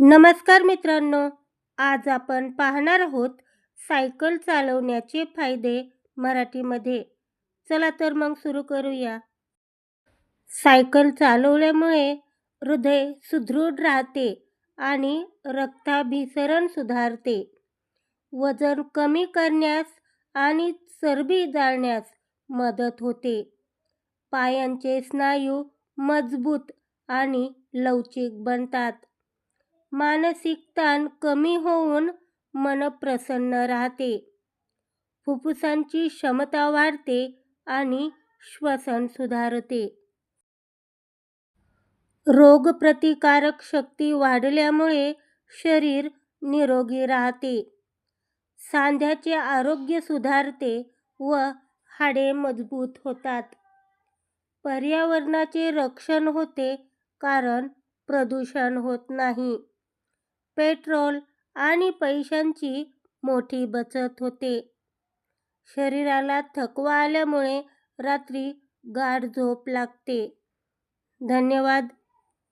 नमस्कार मित्रांनो, आज आपण पाहणार आहोत सायकल चालवण्याचे फायदे मराठीमध्ये. चला तर मग सुरू करूया. सायकल चालवल्यामुळे हृदय सुदृढ राहते आणि रक्ताभिसरण सुधारते. वजन कमी करण्यास आणि चरबी जाळण्यास मदत होते. पायांचे स्नायू मजबूत आणि लवचिक बनतात. मानसिक ताण कमी होऊन मन प्रसन्न राहते. फुफ्फुसांची क्षमता वाढते आणि श्वसन सुधारते. रोगप्रतिकारक शक्ती वाढल्यामुळे शरीर निरोगी राहते. सांध्याचे आरोग्य सुधारते व हाडे मजबूत होतात. पर्यावरणाचे रक्षण होते कारण प्रदूषण होत नाही. पेट्रोल आणि पैशांची मोठी बचत होते. शरीराला थकवा आल्यामुळे रात्री गाढ झोप लागते. धन्यवाद.